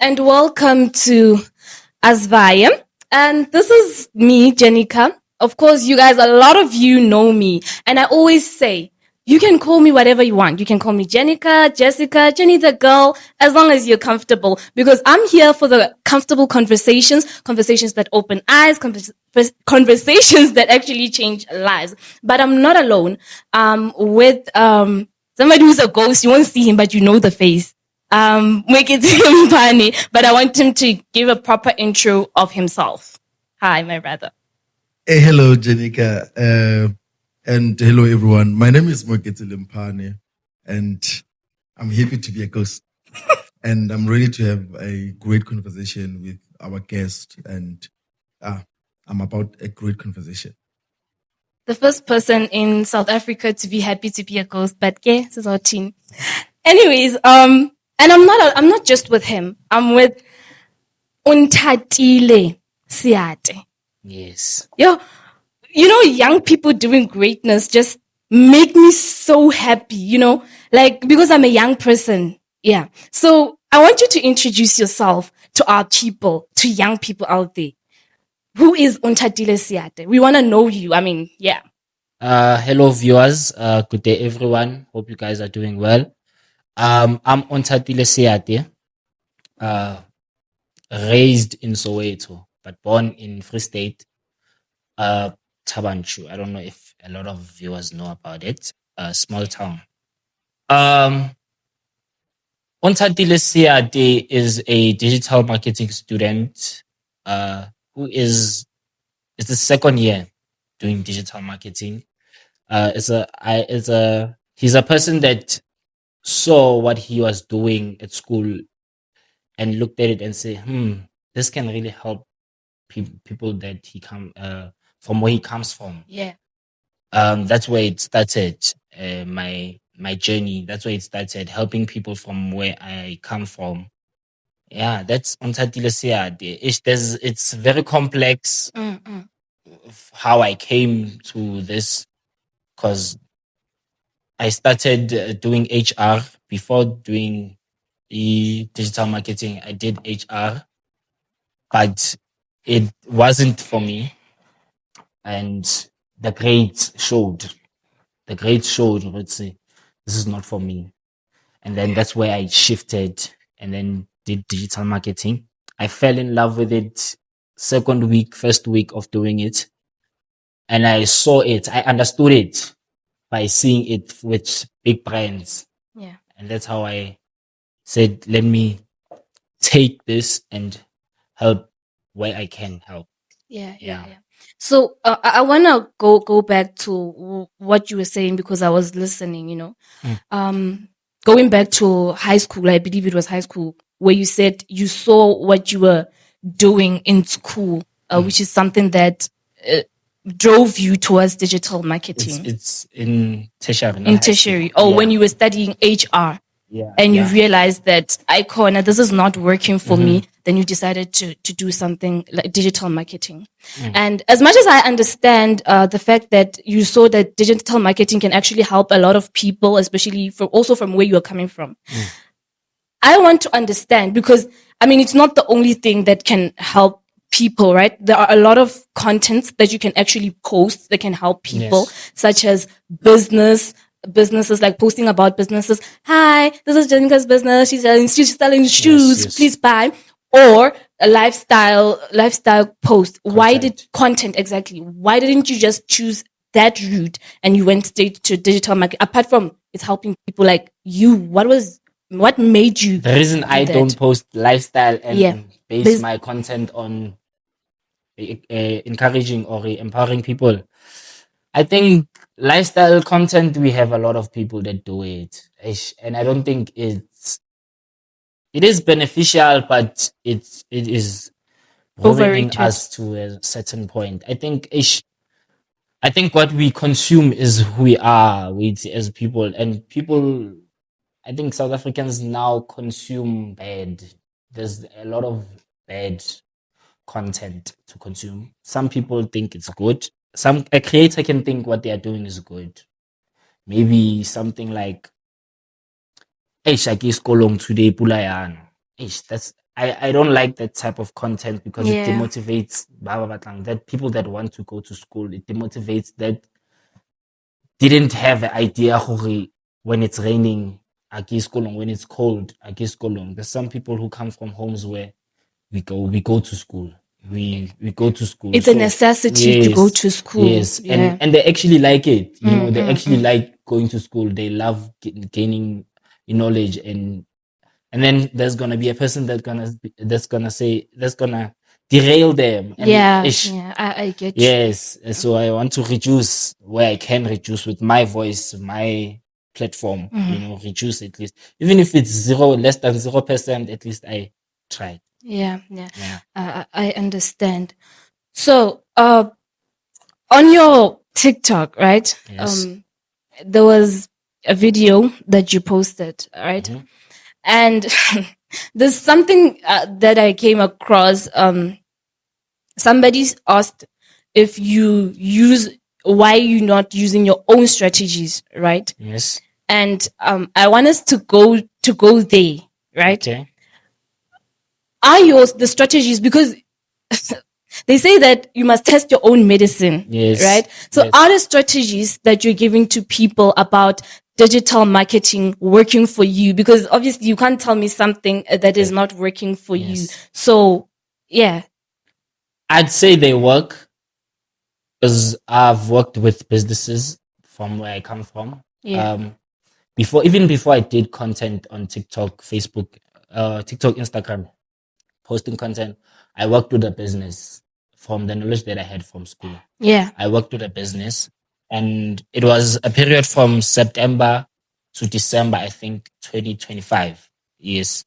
and welcome to Asvaya. And this is me, Jenica. Of course, you guys, a lot of you know me. And I always say, you can call me whatever you want. You can call me Jenica, Jessica, Jenny the girl, as long as you're comfortable. Because I'm here for the comfortable conversations that open eyes, conversations that actually change lives. But I'm not alone. With somebody who's a ghost. You won't see him, but you know the face. Make it Mpane, but I want him to give a proper intro of himself. Hi, my brother. Hey, hello, Jenica. And hello, everyone. My name is Mokete Limpane, and I'm happy to be a ghost. And I'm ready to have a great conversation with our guest. And I'm about a great conversation. The first person in South Africa to be happy to be a ghost, but yeah, this is our team. Anyways, and I'm not just with him. I'm with Unthatile Siate. Yes. Yo, young people doing greatness just make me so happy, like because I'm a young person. Yeah. So I want you to introduce yourself to our people, to young people out there. Who is Unthatile Siate? We want to know you. I mean, yeah. Hello viewers. Good day everyone. Hope you guys are doing well. I'm Unthatile Siate. Raised in Soweto, but born in Free State. Tabanchu. I don't know if a lot of viewers know about it. Small town. Unthatile Siate is a digital marketing student who is the second year doing digital marketing. He's a person that saw what he was doing at school and looked at it and said, this can really help people that from where he comes from. Yeah. That's where it started. My journey. That's where it started, helping people from where I come from. Yeah, that's Unthatile Siate. It's very complex how I came to this, because I started doing HR before doing the digital marketing. I did HR, but it wasn't for me. And the grades showed. Let's say, this is not for me. And then that's where I shifted and then did digital marketing. I fell in love with it first week of doing it. And I saw it. I understood it by seeing it with big brands. Yeah. And that's how I said, let me take this and help where I can help. Yeah. So I want to go back to what you were saying, because I was listening, going back to high school, I believe it was high school, where you said you saw what you were doing in school, which is something that drove you towards digital marketing. It's in tertiary. In tertiary. Or when you were studying HR. Yeah. And you realized that this is not working for me, then you decided to do something like digital marketing. And as much as I understand the fact that you saw that digital marketing can actually help a lot of people, especially from where you are coming from, I want to understand, because it's not the only thing that can help people, right? There are a lot of contents that you can actually post that can help people, such as businesses, like posting about businesses. Hi, this is Jenica's business. She's selling shoes. Yes. Please buy. Or a lifestyle post. Content, exactly. Why didn't you just choose that route and you went straight to digital marketing? Apart from it's helping people like you, what made you? The reason I don't post lifestyle and base my content on encouraging or empowering people, I think lifestyle content, we have a lot of people that do it, and I don't think it is beneficial, but it is ruining us to a certain point. I think what we consume is who we are as people, and people. I think South Africans now consume bad. There's a lot of bad content to consume. Some people think it's good. A creator can think what they are doing is good. Maybe something like, "Hey, Shaki Skolong today, Pulayan." That's I don't like that type of content because it Yeah. demotivates that people that want to go to school. It demotivates that didn't have an idea hore when it's raining, I go school, when it's cold, I go school. There's some people who come from homes where we go to school. We go to school. It's a necessity to go to school. Yes, Yeah. and they actually like it. You know, they actually like going to school. They love gaining knowledge, and then there's gonna be a person that's gonna derail them. And Yeah. ish. Yeah. I get you. Yes, so I want to reduce where I can reduce with my voice, my platform. You know, reduce at least, even if it's less than 0%. At least I tried. Yeah. Yeah. I understand. So, on your TikTok, right? Yes. There was a video that you posted, right? Mhm. And there's something that I came across. Somebody asked if why you not using your own strategies, right? Yes. And I want us to go there, right? Okay. Are the strategies, because they say that you must test your own medicine, Yes. right? So Yes. are the strategies that you're giving to people about digital marketing working for you? Because obviously you can't tell me something that is not working for you. Yes. So yeah. I'd say they work because I've worked with businesses from where I come from. Yeah. Before I did content on TikTok, Facebook, TikTok, Instagram, posting content, I worked with a business from the knowledge that I had from school. Yeah. I worked with a business, and it was a period from September to December, I think, 2025. Yes.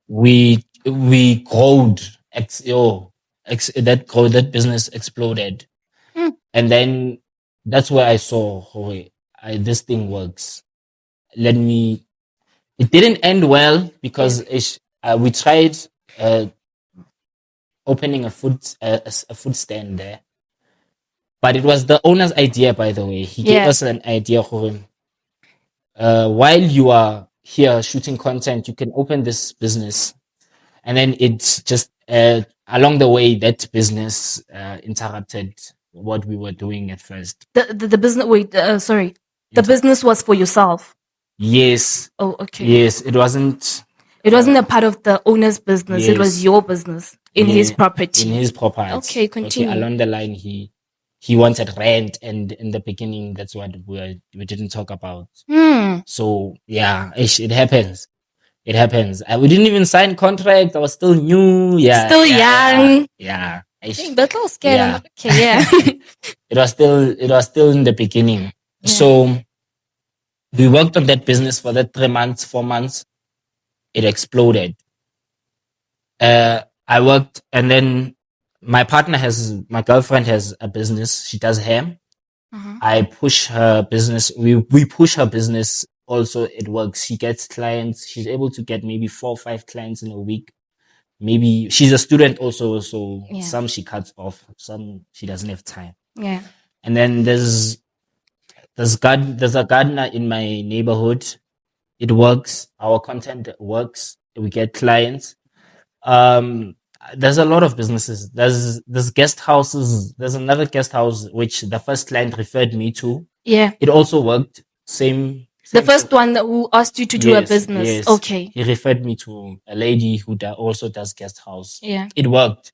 We growed, that business exploded. And then that's where I saw, this thing works. It didn't end well because we tried opening a food stand there, but it was the owner's idea. By the way, he gave Yeah. us an idea. While you are here shooting content, you can open this business, and then it's just along the way that business interrupted what we were doing at first. The business. Wait. Sorry. The business was for yourself. Yes. Oh, okay. Yes, it wasn't. It wasn't a part of the owner's business. It was Yes. your business in his property. In his property. Okay, continue. Along the line, he wanted rent, and in the beginning, that's what we didn't talk about. So yeah, it happens. It happens. We didn't even sign contract. I was still new. Yeah. Still young. Yeah. But I was scared. I'm Yeah. like, okay, yeah. It was still in the beginning. Yeah. So we worked on that business for that 3 months, 4 months. It exploded. I worked, and then my girlfriend has a business. She does hair. I push her business. We push her business. Also, it works. She gets clients. She's able to get maybe 4 or 5 clients in a week. Maybe she's a student also, so Yeah. some she cuts off, some she doesn't have time. Yeah. And then there's a gardener in my neighborhood. It works. Our content works. We get clients. There's a lot of businesses. There's guest houses. There's another guest house which the first client referred me to. Yeah. It also worked. Same. The first one who asked you to do a business. Yes. Okay. He referred me to a lady who also does guest house. Yeah. It worked.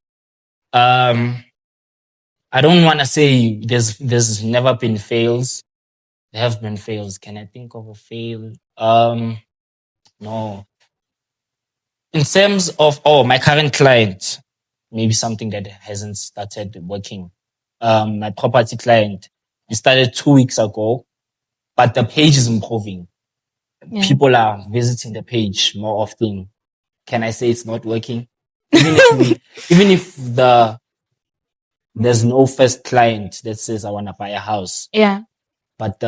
I don't want to say there's never been fails. There have been fails. Can I think of a fail? No. In terms of my current client, maybe something that hasn't started working. My property client, it started 2 weeks ago, but the page is improving. Yeah. People are visiting the page more often. Can I say it's not working? Even if there's no first client that says I want to buy a house, Yeah. but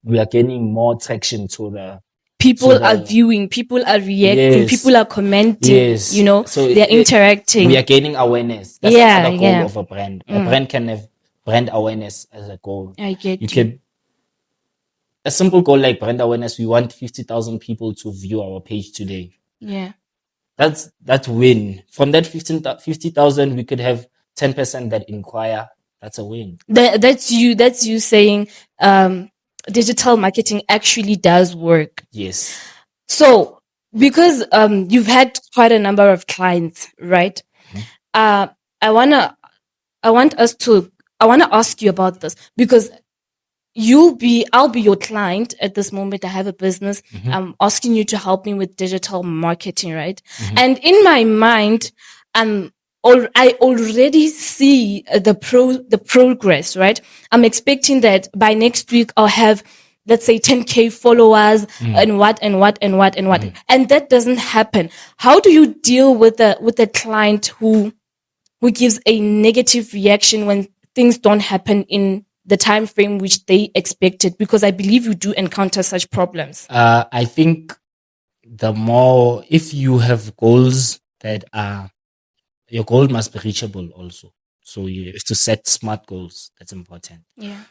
we are gaining more traction to the People are viewing, people are reacting, Yes. people are commenting, Yes. So they're interacting. We are gaining awareness. That's Yeah, another goal yeah. of a brand. A brand can have brand awareness as a goal. I get You you. can a simple goal like brand awareness. We want 50,000 people to view our page today. Yeah. That's win. From that 50,000, we could have 10% that inquire. That's a win. That's you saying digital marketing actually does work. Yes. So because you've had quite a number of clients, right? I wanna ask you about this because I'll be your client at this moment. I have a business. I'm asking you to help me with digital marketing, right? And in my mind, I already see the progress, right? I'm expecting that by next week I'll have, let's say, 10K followers and what. And that doesn't happen. How do you deal with the client who gives a negative reaction when things don't happen in the time frame which they expected? Because I believe you do encounter such problems. I think if you have goals that are, your goal must be reachable also. So you have to set smart goals. That's important. Yeah.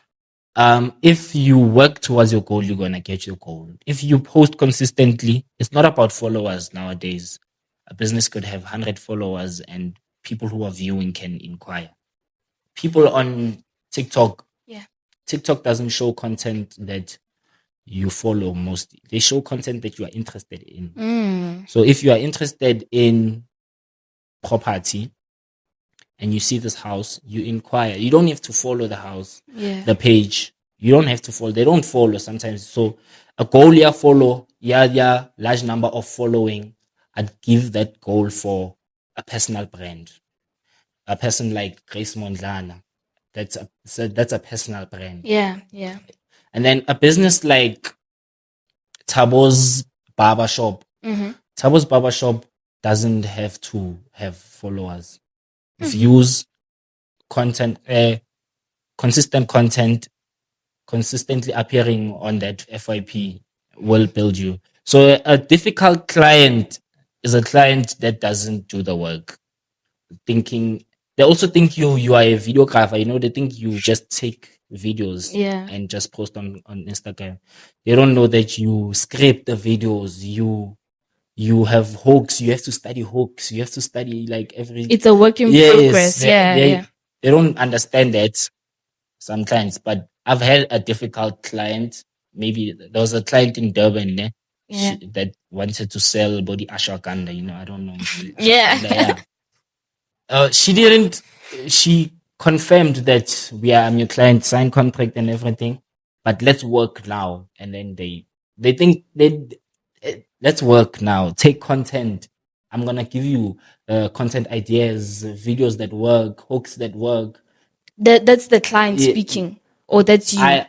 If you work towards your goal, you're going to get your goal. If you post consistently, it's not about followers nowadays. A business could have 100 followers and people who are viewing can inquire. People on TikTok, TikTok doesn't show content that you follow mostly. They show content that you are interested in. So if you are interested in property and you see this house, you inquire. You don't have to follow the house, the page. You don't have to follow. They don't follow sometimes. So a goal follow, large number of following. I'd give that goal for a personal brand. A person like Grace Mondlana. That's a personal brand. Yeah. And then a business like Tabo's Barbershop. Tabo's Barbershop doesn't have to have followers. Views, content, consistent content, consistently appearing on that FYP will build you. So a difficult client is a client that doesn't do the work. They also think you are a videographer. They think you just take videos and just post on Instagram. They don't know that you script the videos. You have hooks. You have to study hooks. You have to study It's a work in progress. They don't understand that, some clients. But I've had a difficult client. Maybe there was a client in Durban that wanted to sell body ashwagandha. I don't know. She confirmed that I'm your client, signed contract and everything, but let's work now. And then they think let's work now. Take content. I'm going to give you content ideas, videos that work, hooks that work. That's the client speaking, or that's you?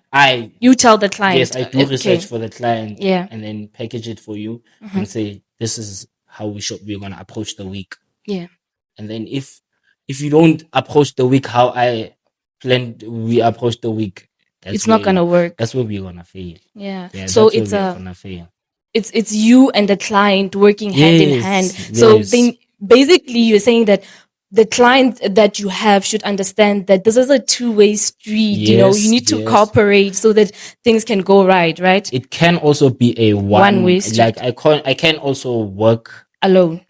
You tell the client. Yes, I do research for the client and then package it for you and say, this is how we're going to approach the week. Yeah. And then if you don't approach the week how I planned, we approach the week, it's not going to work. That's where we're going to fail. Yeah. So it's gonna fail. It's you and the client working hand in hand. So then basically you're saying that the client that you have should understand that this is a two-way street. You need to cooperate so that things can go right? It can also be a one-way street. Like I can also work alone.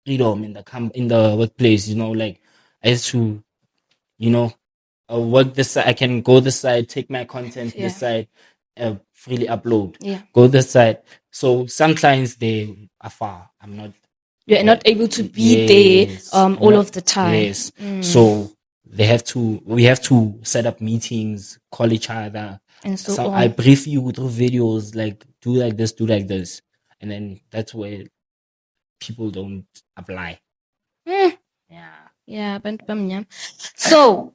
Freedom in the workplace, I have to, work this side. I can go this side, take my content this side, freely upload. Go this side. So some clients, they are far. You're not able to be there all of the time. Yes. So we have to set up meetings, call each other. And so on. I brief you through videos, like do like this. And then that's where people don't apply. Yeah. So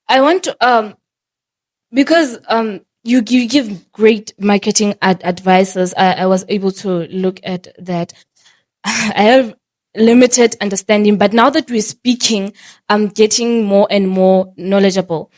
I want to because you give great marketing advices. I was able to look at that. I have limited understanding, but now that we're speaking, I'm getting more and more knowledgeable.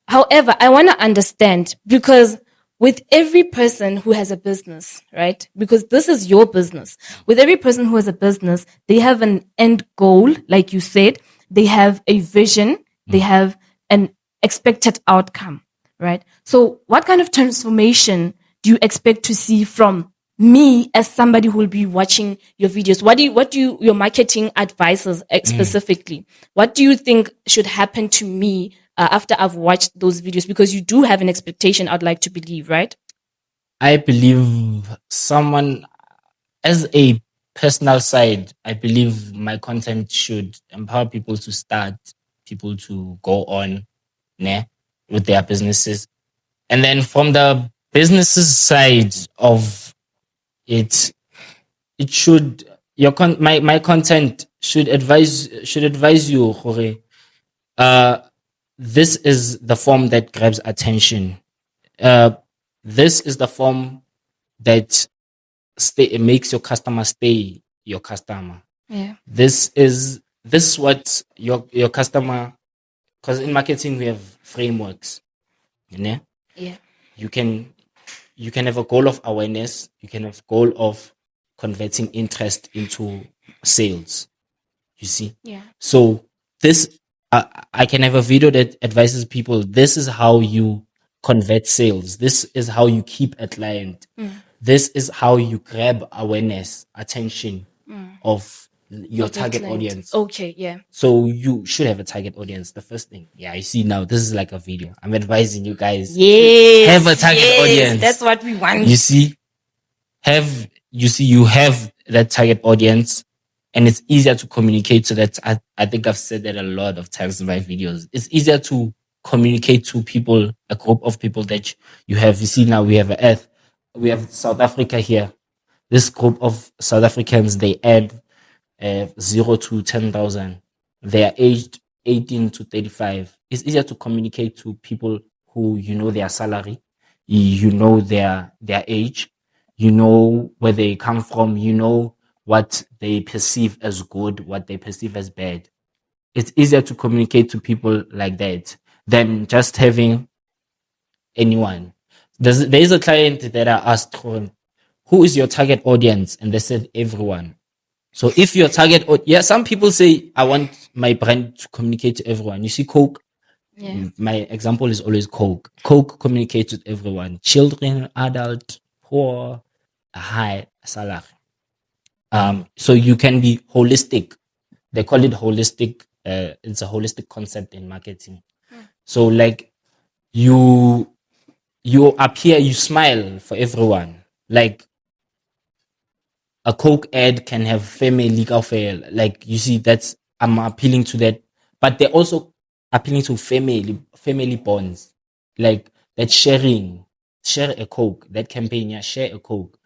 However, I want to understand, because with every person who has a business, right? Because this is your business. With every person who has a business, they have an end goal, like you said. They have a vision. They have an expected outcome, right? So what kind of transformation do you expect to see from me as somebody who will be watching your videos? What do you your marketing advisors specifically? What do you think should happen to me after I've watched those videos? Because you do have an expectation, I'd like to believe, right? I believe someone, as a personal side, I believe my content should empower people to start, people to go on, né, with their businesses. And then from the businesses side of it, it should my content should advise you, Jorge, this is the form that grabs attention. This is the form that makes your customer stay your customer. Yeah. This is what your customer, because in marketing we have frameworks, you know. Yeah. You can have a goal of awareness, you can have goal of converting interest into sales, you see. Yeah. So this I can have a video that advises people, this is how you convert sales, this is how you keep a client, this is how you grab awareness, attention of your Of the target client. audience. Okay, yeah. So you should have a target audience. The first thing. Yeah, you see now, this is like a video. I'm advising you guys. Yes. Have a target audience. That's what we want. You see, you have that target audience, and it's easier to communicate to that. I think I've said that a lot of times in my videos. It's easier to communicate to people, a group of people that you have. You see now we have we have South Africa here. This group of South Africans, they add 0 to 10,000. They are aged 18 to 35. It's easier to communicate to people who you know their salary, you know their age, you know where they come from, you know what they perceive as good, what they perceive as bad. It's easier to communicate to people like that than just having anyone. There is a client that I asked, who is your target audience? And they said everyone. So if your target, some people say, I want my brand to communicate to everyone. You see, Coke, Yeah. my example is always Coke. Coke communicates with everyone, children, adult, poor, a high salary. So you can be holistic. They call it holistic. It's a holistic concept in marketing. So like you appear, you smile for everyone. Like a Coke ad can have family affair. Like you see, I'm appealing to that, but they're also appealing to family bonds. Like that share a Coke, that campaign, yeah, share a Coke.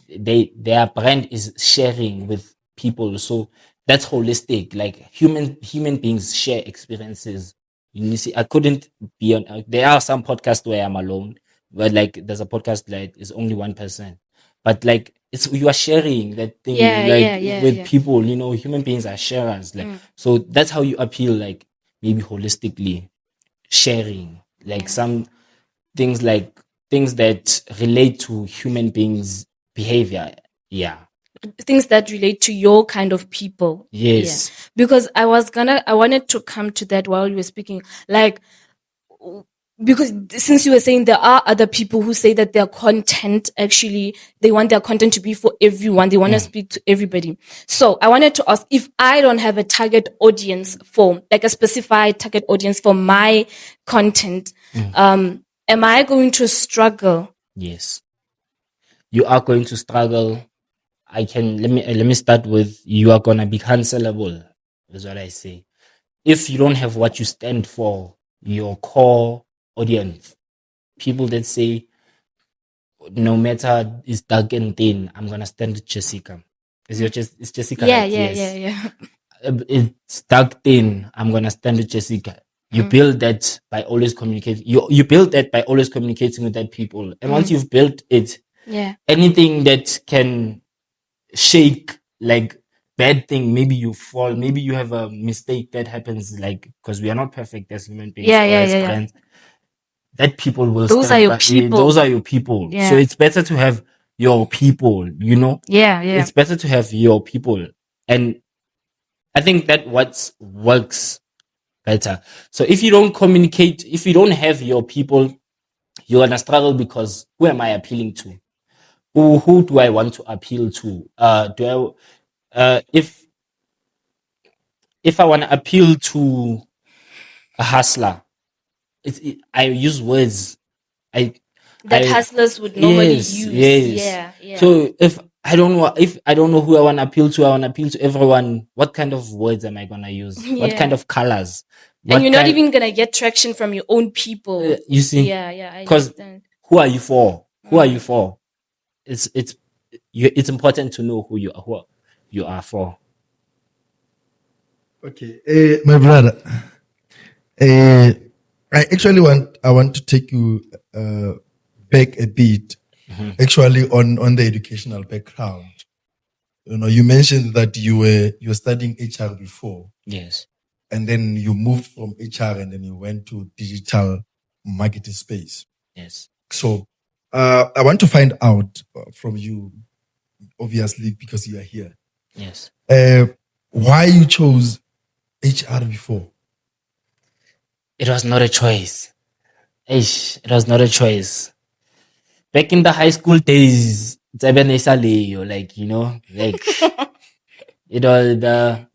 Their brand is sharing with people. So that's holistic. Like human beings share experiences. You see, I couldn't be on. There are some podcasts where I'm alone, but like there's a podcast that is only one person. But like you are sharing that thing with people, you know, human beings are sharers. Like so that's how you appeal, like maybe holistically sharing. Like some things that relate to human beings' behavior. Yeah. Things that relate to your kind of people. Yes. Yeah. Because I wanted to come to that while you were speaking. Like, because since you were saying there are other people who say that their content actually, they want their content to be for everyone. They want to speak to everybody. So I wanted to ask, if I don't have a target audience like a specified target audience for my content, am I going to struggle? Yes. You are going to struggle. Let me start with, you are gonna be cancelable, is what I say. If you don't have what you stand for, your core audience, people that say, no matter it's dark and thin, I'm gonna stand with Jessica. Is Jessica? Yeah, right? yeah. It's dark thin, I'm gonna stand with Jessica. You build that by always communicating. You build that by always communicating with that people. And once you've built it, anything that can shake, like bad thing, maybe you fall, maybe you have a mistake that happens, like, because we are not perfect as human beings or as friends, that people will those stand are your by. people. Those are your people. Yeah. So it's better to have your people, you know. It's better to have your people, and I think that what works better. So if you don't communicate, if you don't have your people, you're gonna struggle because who am I appealing to? Who do I want to appeal to? If I want to appeal to a hustler, I use words. I That I hustlers would normally Yes, use. yes. Yeah, yeah. So if I don't know who I want to appeal to, I want to appeal to everyone. What kind of words am I gonna use? What kind Yeah. of colors? And What you're not kind? even gonna get traction from your own people. You see, Yeah, yeah, I because understand. who are you for? Who are you Mm. for? It's important to know who you are for. Okay, my brother. I want to take you back a bit. Actually, on the educational background. You mentioned that you were studying HR before, Yes. and then you moved from HR, and then you went to digital marketing space. Yes. So, I want to find out from you, obviously, because you are here, Yes. why you chose HR before. It was not a choice. It was not a choice. Back in the high school days, like it was the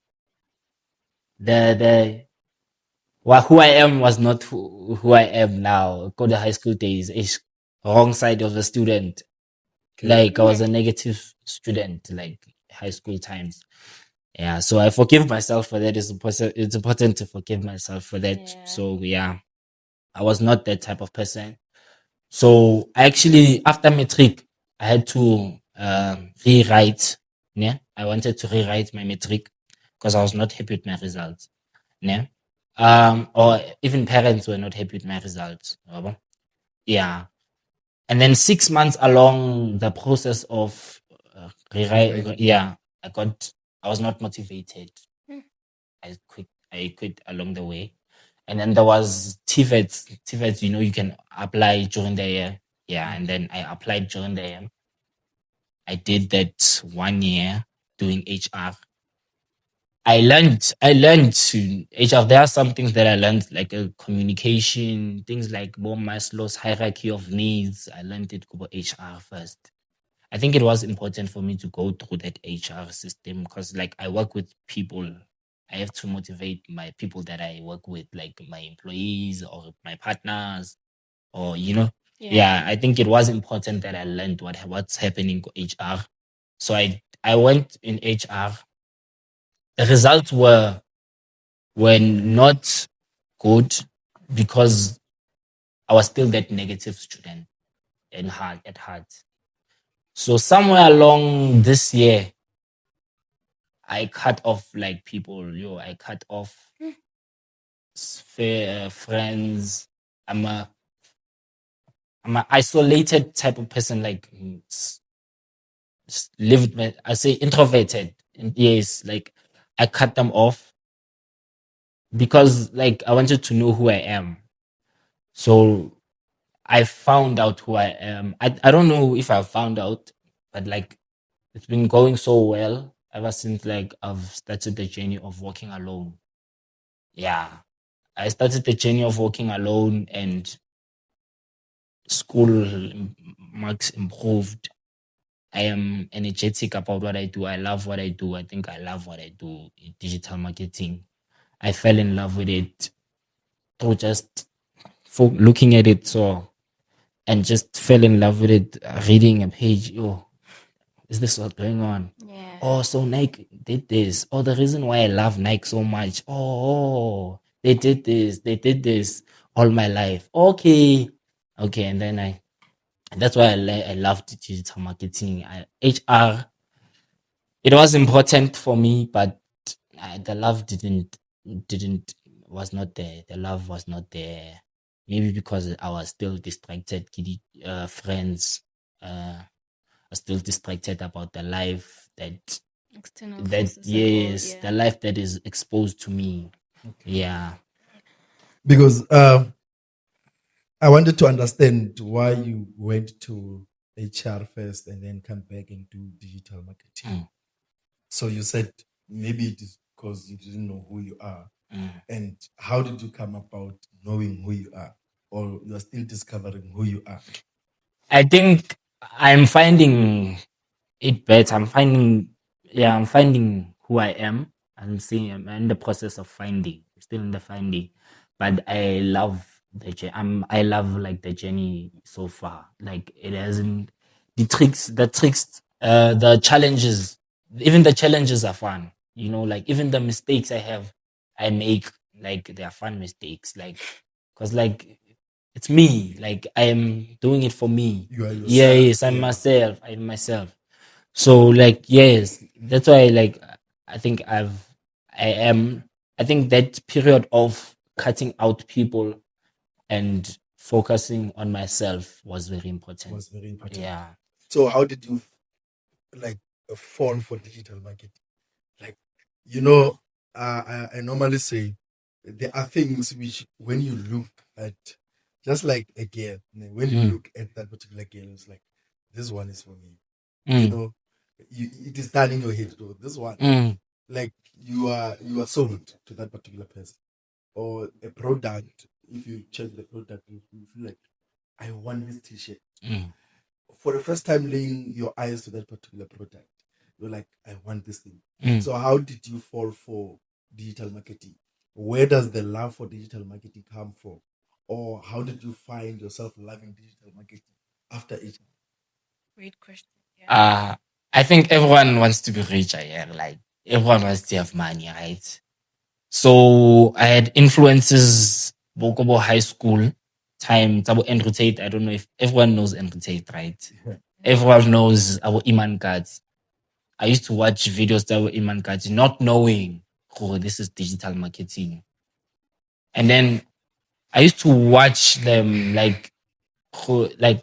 who I am was not who I am now. Go to high school days, it's wrong side of the student. Like I was a negative student, like high school times. Yeah, so I forgive myself for that. It's important to forgive myself for that. Yeah. So yeah, I was not that type of person. So I actually, after matric, I had to rewrite. Yeah, I wanted to rewrite my matric because I was not happy with my results. Yeah, or even parents were not happy with my results. Yabo. Yeah, and then 6 months along the process of rewrite, yeah, I was not motivated. Hmm. I quit along the way. And then there was TVET. TVET, you can apply during the year. Yeah, and then I applied during the year. I did that 1 year doing HR. I learned HR. There are some things that I learned, like communication, things like Maslow's hierarchy of needs. I learned it about HR first. I think it was important for me to go through that HR system because, like, I work with people. I have to motivate my people that I work with, like my employees or my partners, or yeah. I think it was important that I learned what's happening in HR. So I went in HR. The results were not good because I was still that negative student at heart. So somewhere along this year, I cut off like people. I cut off friends. I'm a I'm an isolated type of person. Like I say introverted. And yes, like I cut them off because like I wanted to know who I am. So I found out who I am. I don't know if I found out, but like it's been going so well ever since like I've started the journey of walking alone. Yeah. I started the journey of walking alone and school marks improved. I am energetic about what I do. I love what I do. I think I love what I do in digital marketing. I fell in love with it through just looking at it, and just fell in love with it, reading a page. Oh, is this what's going on? Yeah. Oh, so Nike did this. Oh, the reason why I love Nike so much. Oh, they did this. They did this all my life. Okay. And then that's why I loved digital marketing. HR, it was important for me, but the love didn't was not there. The love was not there. Maybe because I was still distracted. Friends, was still distracted about the life External forces and all, yes, yeah. the life that is exposed to me. Yeah. Because I wanted to understand why you went to HR first and then come back and do digital marketing. So you said maybe it is because you didn't know who you are. And how did you come about knowing who you are? or you are still discovering who you are? I think I'm finding it better. I'm finding who I am. I'm in the process of finding, still in the finding, but I love the journey. I love like the journey so far. Like it hasn't, the challenges, even the challenges are fun. Like even the mistakes I make, like they are fun mistakes. Like, cause like it's me. Like I am doing it for me. You are Yeah, yourself. yes, I'm Yeah. myself. I'm myself. So like yes, that's why like I think I am I think that period of cutting out people and focusing on myself was very important. Was very important. Yeah. So how did you like fall for digital marketing? Like, you know, I normally say there are things which when you look at, just like a girl, when you Mm. look at that particular girl, it's like, this one is for me. Mm. It is done in your head though. This one, Mm. like you are sold to that particular person, or a product. If you check the product, you feel like, I want this T-shirt. Mm. For the first time laying your eyes to that particular product, you're like, I want this thing. Mm. So how did you fall for digital marketing? Where does the love for digital marketing come from? Or how did you find yourself loving digital marketing after it? Great question. Yeah. I think everyone wants to be richer, yeah. Like everyone wants to have money, right? So I had influences Bokobo High School time, Tabo Andrew Tate. I don't know if everyone knows Andrew Tate, right? Everyone knows our Iman cards. I used to watch videos that were Iman cards, not knowing, oh, this is digital marketing. And then I used to watch them like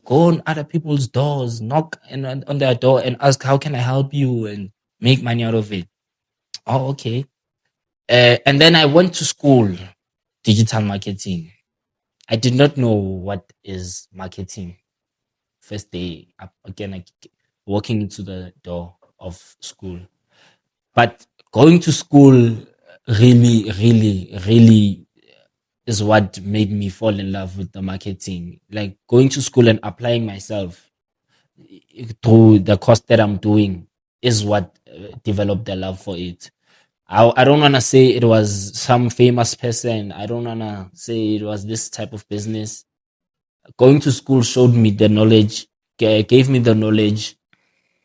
go on other people's doors, knock on their door and ask, how can I help you and make money out of it? Oh, okay. And then I went to school, digital marketing. I did not know what is marketing. First day, again, walking into the door of school. But going to school really, really, really is what made me fall in love with the marketing. Like going to school and applying myself through the course that I'm doing is what developed the love for it. I don't want to say it was some famous person. I don't want to say it was this type of business. Going to school showed me the knowledge, gave me the knowledge.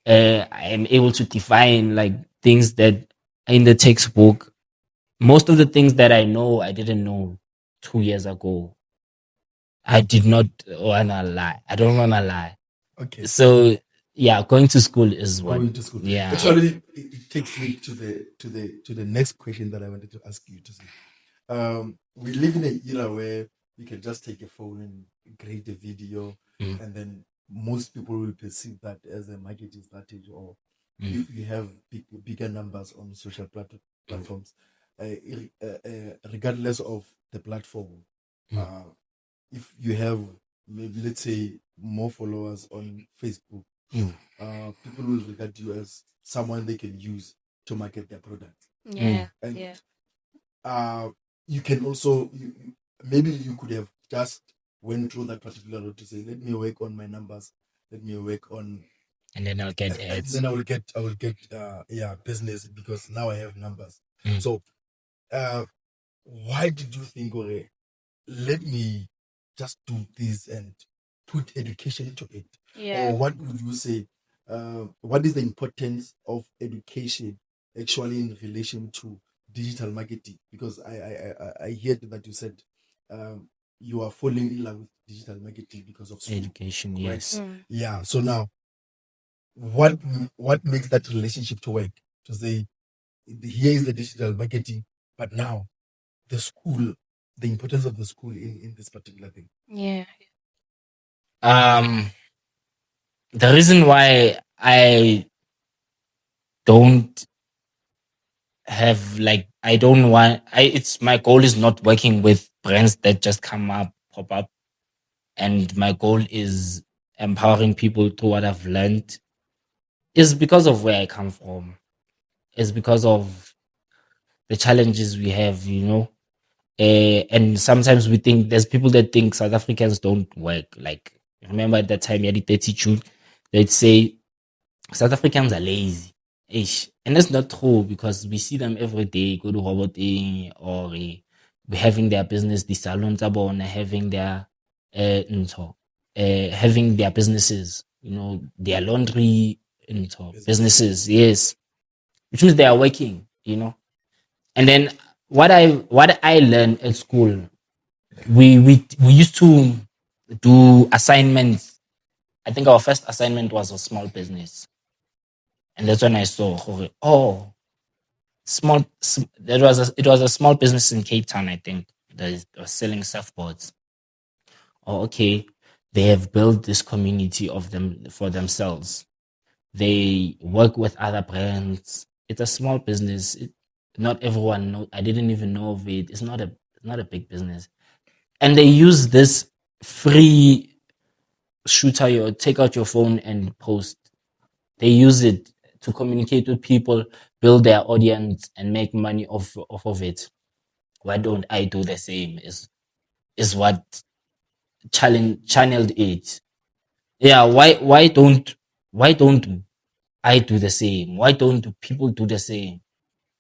I am able to define like things that are in the textbook. Most of the things that I know, I didn't know 2 years ago. I did not want to lie. I don't want to lie. Okay. So yeah, going to school is what. Going to school. Yeah. Actually, it takes me to the next question that I wanted to ask you to say. We live in an era where you can just take a phone and create a video, and then most people will perceive that as a marketing strategy, or if you have bigger numbers on social platforms, regardless of the platform. If you have maybe, let's say, more followers on Facebook, people will regard you as someone they can use to market their product. Yeah. And Yeah. you can also maybe you could have just went through that particular route to say, let me work on my numbers, let me work on, And then I'll get and ads. then I will get business because now I have numbers. So why did you think, okay, let me just do this and put education into it? Yeah. Or what would you say? What is the importance of education actually in relation to digital marketing? Because I heard that you said you are falling in love with digital marketing because of school. Education, Right. yes. Yeah. So now, what makes that relationship to work? To say, here is the digital marketing, but now the school, the importance of the school in this particular thing. Yeah. The reason why I don't have like I don't want I it's my goal is not working with brands that just pop up, and my goal is empowering people through what I've learned is because of where I come from. It's because of the challenges we have, And sometimes we think there's people that think South Africans don't work. Like, remember at that time, you had the 30 June, they'd say South Africans are lazy. Ish. And that's not true because we see them every day go to roboting or we having their business, the salons are born, having their having their businesses, their laundry businesses, yes. Which means they are working. And then what I learned at school, we used to do assignments. I think our first assignment was a small business. And that's when I saw, it was a small business in Cape Town, I think, that was selling surfboards. Oh, okay. They have built this community of them for themselves. They work with other brands. It's a small business. Not everyone know. I didn't even know of it. It's not a big business. And they use this free shooter, take out your phone and post. They use it to communicate with people, build their audience, and make money off of it. Why don't I do the same? Is what channeled it. Yeah, why don't I do the same? Why don't people do the same?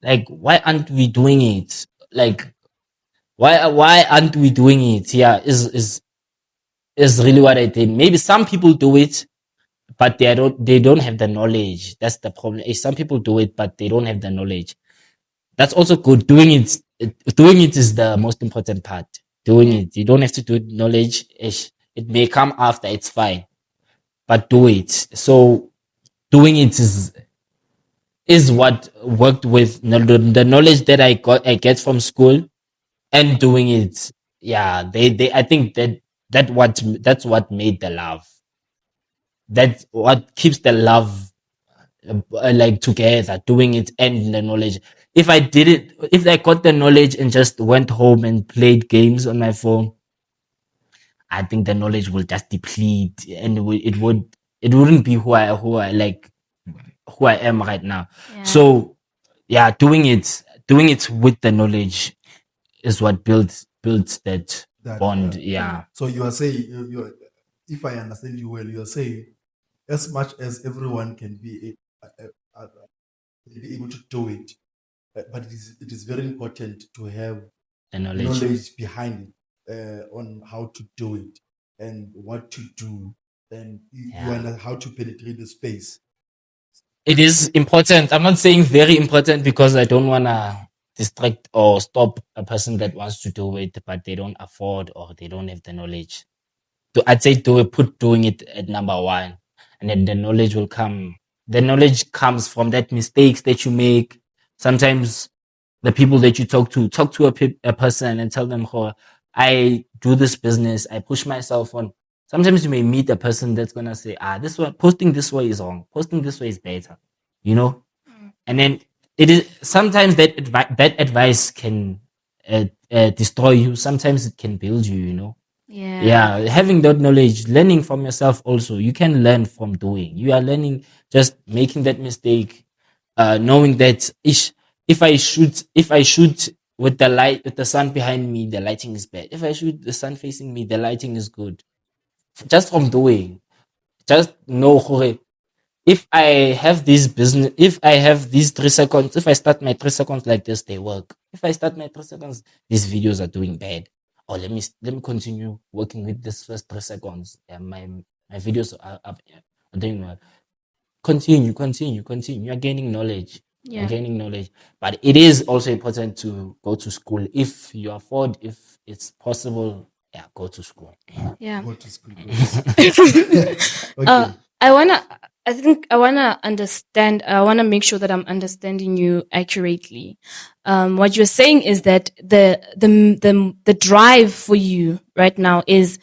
Like, why aren't we doing it? Like, why aren't we doing it? Yeah, is really what I think. Maybe some people do it, but they don't have the knowledge. That's the problem. Some people do it, but they don't have the knowledge. That's also good. Doing it is the most important part. Doing it. You don't have to do it knowledge. It may come after, it's fine. But do it. So doing it is what worked with the knowledge that I get from school and doing it. Yeah, I think that's what made the love. That's what keeps the love like together, doing it and the knowledge. If I got the knowledge and just went home and played games on my phone, I think the knowledge will just deplete and it wouldn't be who I am right now. Yeah. So yeah, doing it with the knowledge is what builds that bond. Yeah. So you are saying, if I understand you well, you are saying, as much as everyone can be able to do it, but it is very important to have The knowledge. knowledge behind it on how to do it and what to do, and you know how to penetrate the space. It is important. I'm not saying very important because I don't want to distract or stop a person that wants to do it, but they don't afford or they don't have the knowledge. I'd say put doing it at number one, and then the knowledge will come. The knowledge comes from that mistakes that you make. Sometimes the people that you talk to a person and tell them, "Oh, I do this business. I push myself on." Sometimes you may meet a person that's gonna say, this one posting this way is wrong. Posting this way is better, And then it is sometimes that advice can destroy you. Sometimes it can build you. Yeah, having that knowledge, learning from yourself also. You can learn from doing. You are learning just making that mistake, knowing that if I shoot with the sun behind me, the lighting is bad. If I shoot the sun facing me, the lighting is good. Just from doing, just know, if I have this business, if I have these 3 seconds, if I start my 3 seconds like this, they work. If I start my 3 seconds, these videos are doing bad. Or let me continue working with this first 3 seconds. My videos are doing well. Continue. You're gaining knowledge. Yeah. You're gaining knowledge. But it is also important to go to school. If you afford, if it's possible, go to school. Yeah. Go to school. Okay. I wanna understand. I wanna make sure that I'm understanding you accurately. What you're saying is that the drive for you right now is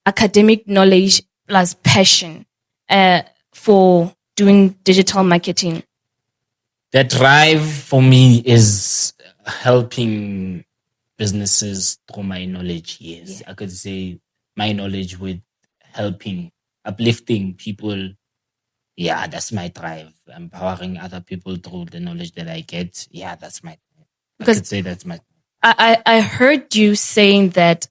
academic knowledge plus passion, for doing digital marketing. The drive for me is helping businesses through my knowledge. Yes, I could say my knowledge with helping, uplifting people. Yeah, that's my drive. Empowering other people through the knowledge that I get. Yeah, that's my. I could say that's my. I heard you saying that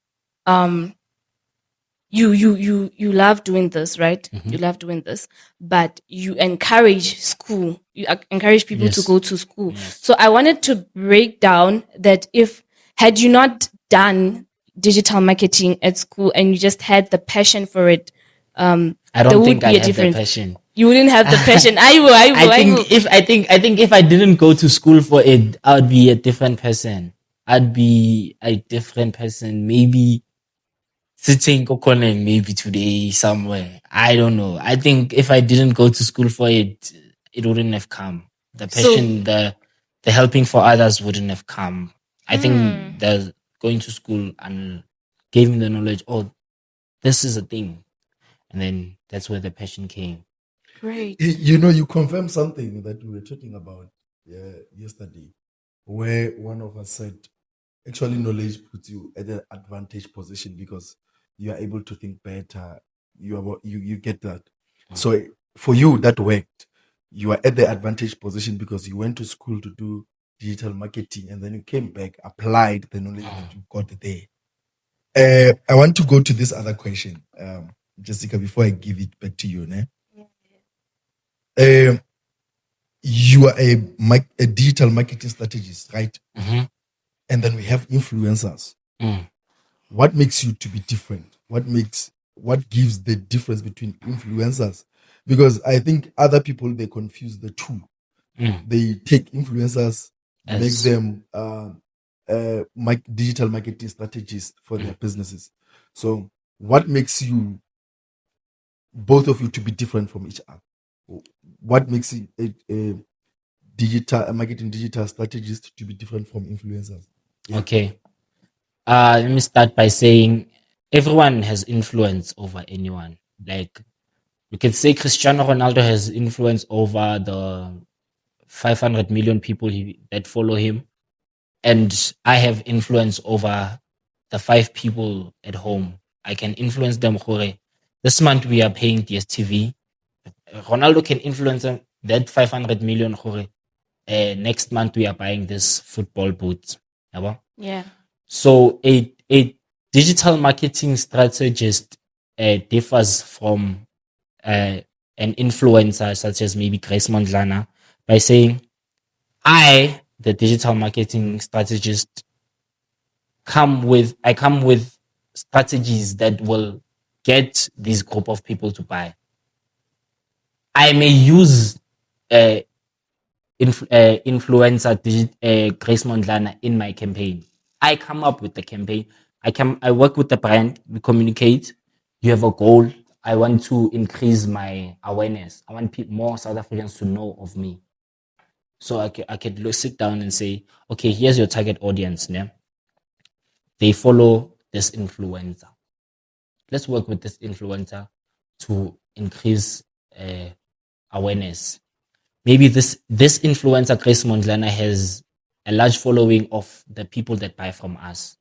you love doing this, right? You love doing this, but you encourage school. You encourage people to Yes. go to school. Yes. So I wanted to break down that if had you not done digital marketing at school and you just had the passion for it, I there don't would think be I a have the difference. passion. You wouldn't have the passion. I will. I think if I didn't go to school for it, I would be a different person. I'd be a different person. Maybe sitting kokoning maybe today somewhere. I don't know. I think if I didn't go to school for it, it wouldn't have come. The So- passion, the helping for others wouldn't have come. I think the going to school and gave me the knowledge, oh, this is a thing. And then that's where the passion came. Great. You confirmed something that we were talking about yesterday, where one of us said, actually, knowledge puts you at an advantage position because you are able to think better. You get that. So for you, that worked. You are at the advantage position because you went to school to do digital marketing, and then you came back, applied the knowledge that you got there. I want to go to this other question, Jessica, before I give it back to you. You are a digital marketing strategist, right? Mhm. And then we have influencers. Mm. What makes you to be different? What gives the difference between influencers? Because I think other people, they confuse the two. Mm. They take influencers, As- make them digital marketing strategists for their businesses. So what makes you, both of you, to be different from each other? What makes it a marketing digital strategist to be different from influencers? Yeah. Okay. Let me start by saying everyone has influence over anyone. Like we can say Cristiano Ronaldo has influence over the 500 million people that follow him. And I have influence over the 5 people at home. I can influence them. Hore, this month we are paying DSTV. Ronaldo can influence them, that 500 million. Hore, next month we are buying this football boot. Yabo? Yeah. So a digital marketing strategist differs from an influencer such as maybe Grace Mondlana by saying, I, the digital marketing strategist, come with strategies that will get this group of people to buy. I may use influencer Grace Mondlana in my campaign. I come up with the campaign. I work with the brand. We communicate. You have a goal. I want to increase my awareness. I want more South Africans to know of me. So I could sit down and say, okay, here's your target audience. Yeah? They follow this influencer. Let's work with this influencer to increase awareness. Maybe this influencer, Grace Mondlana, has a large following of the people that buy from us.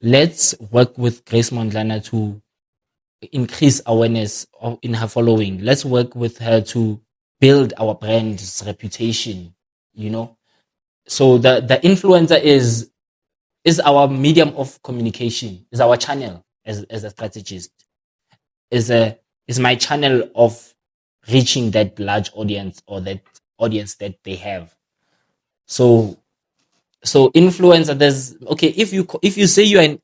Let's work with Grace Mondlana to increase awareness in her following. Let's work with her to build our brand's reputation, So the influencer is our medium of communication, is our channel as a strategist, is my channel of reaching that large audience or that audience that they have. So influencer, if you say you're an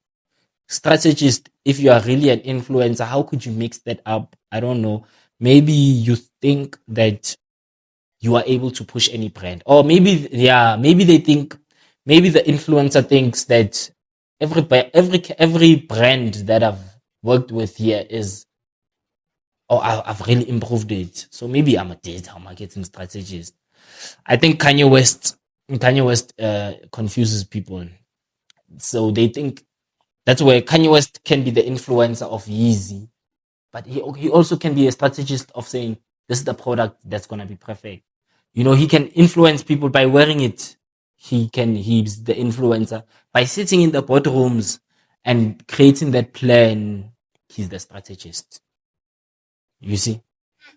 strategist, if you are really an influencer, how could you mix that up? I don't know. Maybe you think that you are able to push any brand, or maybe they think, maybe the influencer thinks that every brand that I've worked with here is, I've really improved it. So maybe I'm a digital marketing strategist. I think Kanye West confuses people. So they think that's where Kanye West can be the influencer of Yeezy, but he also can be a strategist of saying, this is the product that's going to be perfect. He can influence people by wearing it. He's the influencer by sitting in the boardrooms and creating that plan. He's the strategist. You see?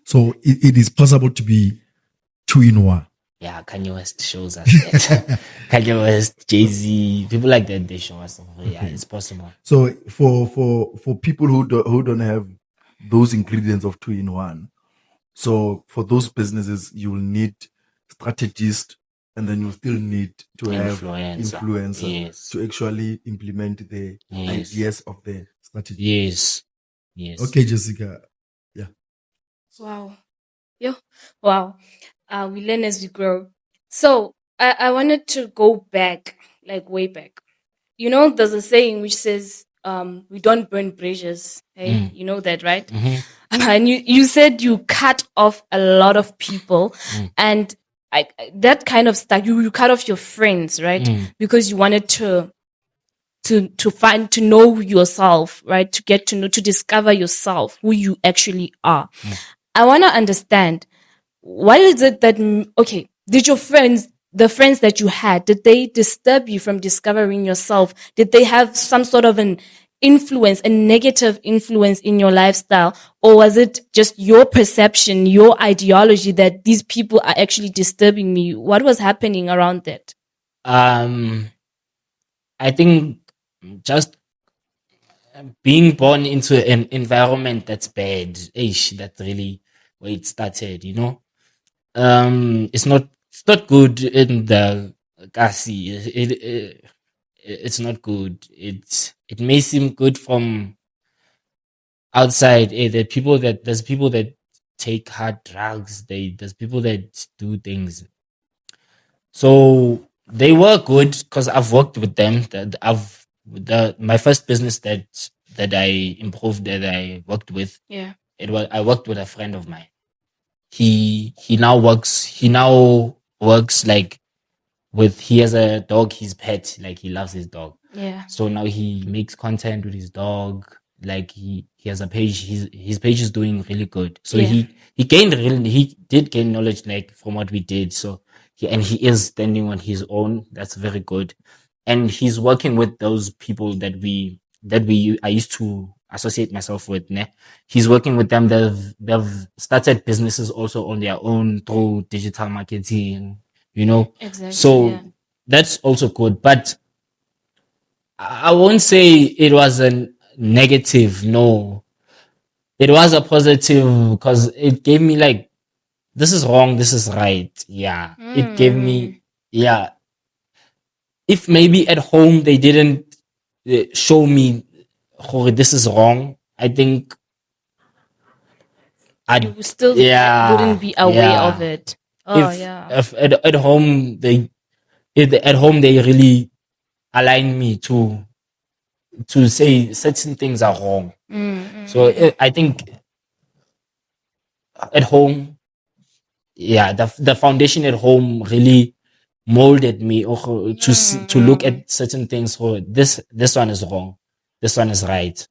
So it is possible to be two in one. Yeah, Kanye West shows us that. Kanye West, Jay-Z, people like that, they show us. Yeah, it's possible. So for people who don't have those ingredients of 2-in-1, so for those businesses you will need strategists, and then you still need to have influencer Yes. to actually implement the Yes. ideas of the strategy. Yes. Yes. Okay, Jessica. Yeah. Wow. Yeah. Wow. We learn as we grow. So I wanted to go back, like way back. You know, there's a saying which says, we don't burn bridges. Hey, you know that, right? Mhm. And you said you cut off a lot of people, and that kind of stuck. You cut off your friends, right? Because you wanted to know yourself, right? To get to know, to discover yourself, who you actually are. I want to understand, why is it that, okay, did your friends, the friends that you had, did they disturb you from discovering yourself? Did they have some sort of an influence, a negative influence in your lifestyle? Or was it just your perception, your ideology that these people are actually disturbing me? What was happening around that? I think just being born into an environment that's bad, that's really where it started, you know. It's not good in the Kasi. It's not good. It may seem good from outside. There's people that take hard drugs. There's people that do things. So they were good because I've worked with them. My first business that I improved, that I worked with. Yeah. I worked with a friend of mine. He now works like he has a dog, his pet, like he loves his dog. Yeah. So now he makes content with his dog. Like he has a page. His page is doing really good. So Yeah. he did gain knowledge like from what we did. So he is standing on his own. That's very good. And he's working with those people that I used to associate myself with. Ne? He's working with them. They've started businesses also on their own through digital marketing, you know. Exactly. So yeah. that's also good. But I won't say it was a negative. No, it was a positive because it gave me like, this is wrong, this is right. Yeah. It gave me, yeah. If maybe at home they didn't show me, oh, this is wrong, I think You still wouldn't be aware of it. Oh, if at home they really align me to say certain things are wrong. So I think at home, the foundation at home really molded me to look at certain things. Oh, this one is wrong, this one is right.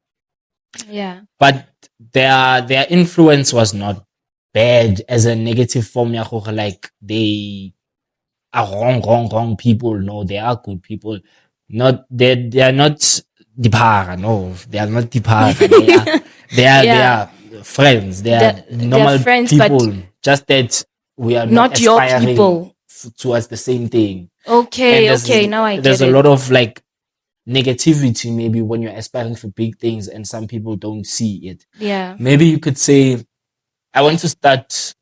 Yeah. But their influence was not bad as a negative form. Like they are wrong people. No, they are good people. They are not dipara. No, they are not dipara. They are friends. They are normal friends, people. Just that we are not your aspiring people towards the same thing. Okay, now I get it. There's a lot of like negativity maybe when you're aspiring for big things and some people don't see it. Yeah. Maybe you could say, I want to start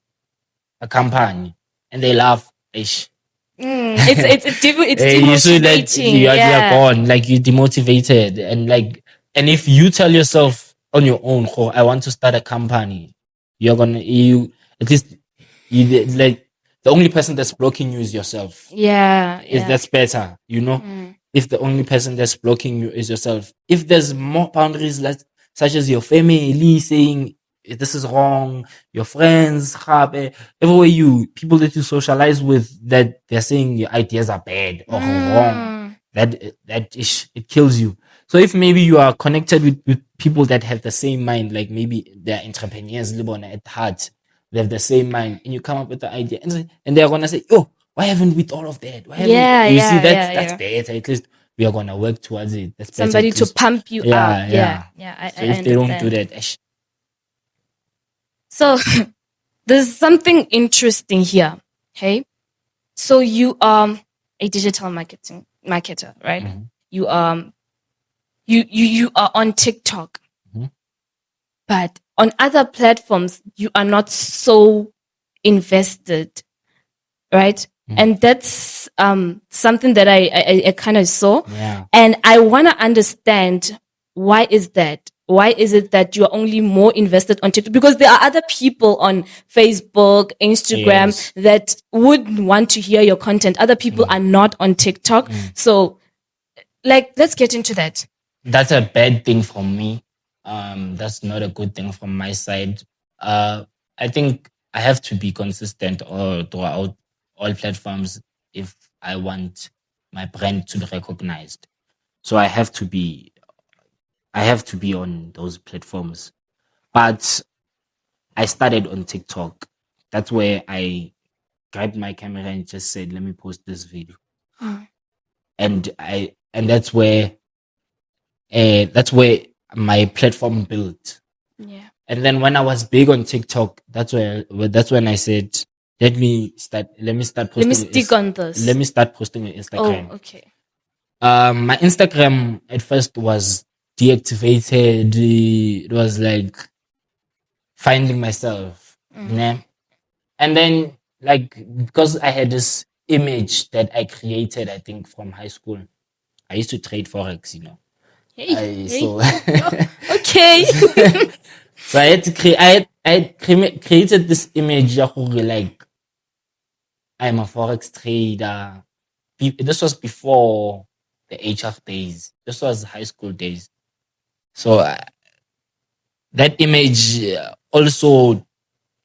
a company, and they laugh. Ish. It's you see that you are gone, like you're demotivated, and if you tell yourself on your own, oh, I want to start a company, at least like the only person that's blocking you is yourself. That's better, you know. If the only person that's blocking you is yourself, if there's more boundaries, such as your family saying this is wrong, your friends, everywhere people that you socialize with, that they're saying your ideas are bad or wrong, it kills you. So if maybe you are connected with people that have the same mind, like maybe they're entrepreneurs, at heart, they have the same mind, and you come up with the idea, and they're gonna say, oh, why haven't we thought of that? That's bad. At least we are gonna work towards it. That's somebody to pump you up. So if they don't do that, so there's something interesting here. Hey, So you are a digital marketer, right? Mhm. You you are on TikTok, Mhm. but on other platforms you are not so invested, right? And that's something that I kind of saw, Yeah. and I want to understand, why is that? Why is it that you're only more invested on TikTok? Because there are other people on Facebook, Instagram Yes. that would want to hear your content. Other people are not on TikTok. So, like, let's get into that. That's a bad thing from me. That's not a good thing from my side. I think I have to be consistent all throughout all platforms if I want my brand to be recognized. So I have to be on those platforms. But I started on TikTok. That's where I grabbed my camera and just said, "Let me post this video." And that's where my platform built. Yeah. And then when I was big on TikTok, that's when I said, let me start Let me posting stick on this. let me start posting on Oh, Instagram. okay. My Instagram at first was deactivated. It was like finding myself. Né? And then, like, because I had this image that I created, I think from high school. I used to trade forex, you know. Hey, I hey. so Okay. so I had to create. I had created this image ya gore, like, I'm a forex trader. This was before the HR days. This was high school days. So that image also,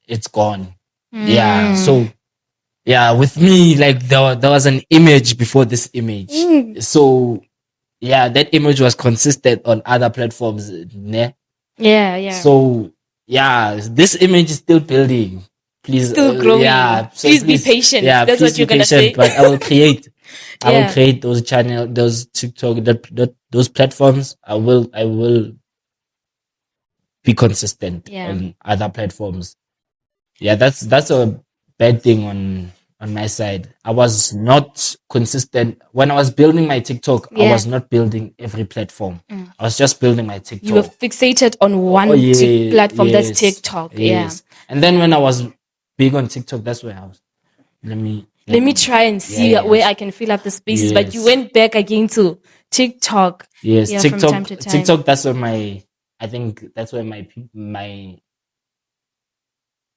it's gone. Yeah. So yeah, with me, like, there was an image before this image. So yeah, that image was consistent on other platforms. Ne? Yeah, yeah. So yeah, this image is still building. Please, Still growing. yeah. So Please be patient. Yeah, That's please what you're be gonna say. patient. But I will create. I will Yeah. create those channel, those TikTok, those platforms. I will be consistent Yeah. on other platforms. Yeah, that's a bad thing on my side. I was not consistent when I was building my TikTok. I Yeah. was not building every platform. I was just building my TikTok. You were fixated on one platform, that's TikTok. Yes. And then when I was big on TikTok, that's where I was. Let me Try and see Yes. where I can fill up the spaces. But you Yes. went back again to TikTok. Yes, Yeah, from TikTok. time to time. TikTok. That's where I think that's where my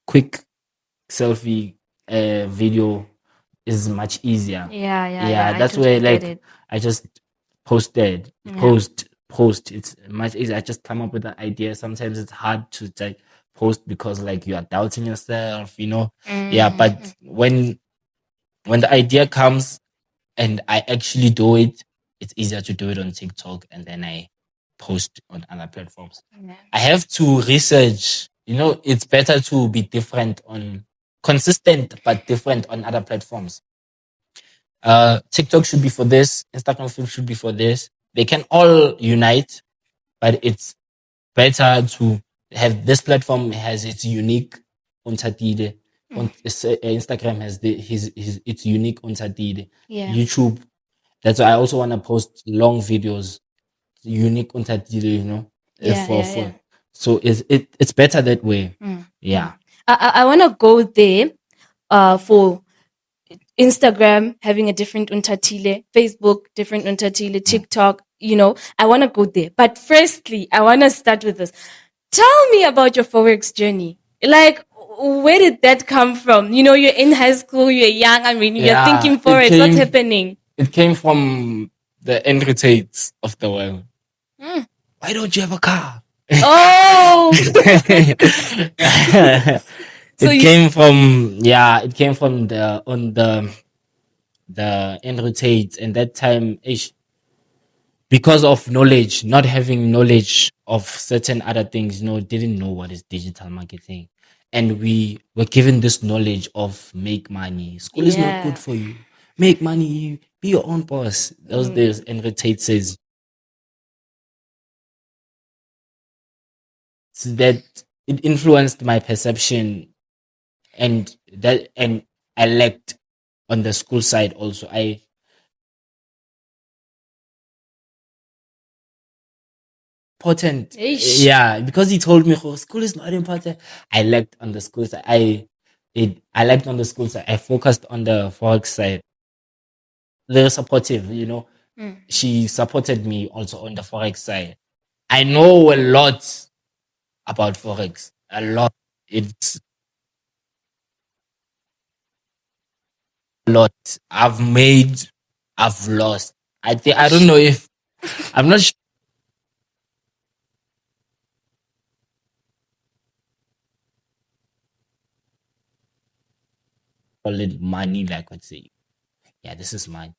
quick selfie video is much easier. Yeah. I That's totally where, get like, it. I just posted, Yeah. post. It's much easier. I just come up with an idea. Sometimes it's hard to, like, post because, like, you are doubting yourself, you know. Yeah, but when the idea comes and I actually do it, it's easier to do it on TikTok, and then I post on other platforms. Yeah. I have to research. You know, it's better to be consistent but different on other platforms. TikTok should be for this, Instagram should be for this. They can all unite, but it's better to have this platform has its unique untadide. Instagram has its unique untadide. Yeah. YouTube. That's why I also want to post long videos, unique untadide, you know. Yeah. So it's better that way. Yeah. I want to go there for Instagram having a different untatile, Facebook different untatile, TikTok, you know, I want to go there. But firstly, I want to start with this. Tell me about your Forex journey. Like, where did that come from? You know, you're in high school, you're young, I mean, you're thinking Forex, what's happening? It came from the Andrew Tates of the world. Why don't you have a car? Oh! It came from the Andrew Tate, and that time, because of knowledge, not having knowledge of certain other things, you know, didn't know what is digital marketing. And we were given this knowledge of make money. School is not good for you. Make money, be your own boss. Those days, Andrew Tate says that it influenced my perception, and I lacked on the school side also. Important. Eish. Yeah, because he told me, oh, school is not important. I lacked on the school side. I lacked on the school side. I focused on the forex side. They're supportive, you know. Mm. She supported me also on the forex side. I know a lot about forex. A lot. It's a lot. I've made, I've lost. I don't know if I'm not sure call it money, like I would say. Yeah, this is mine.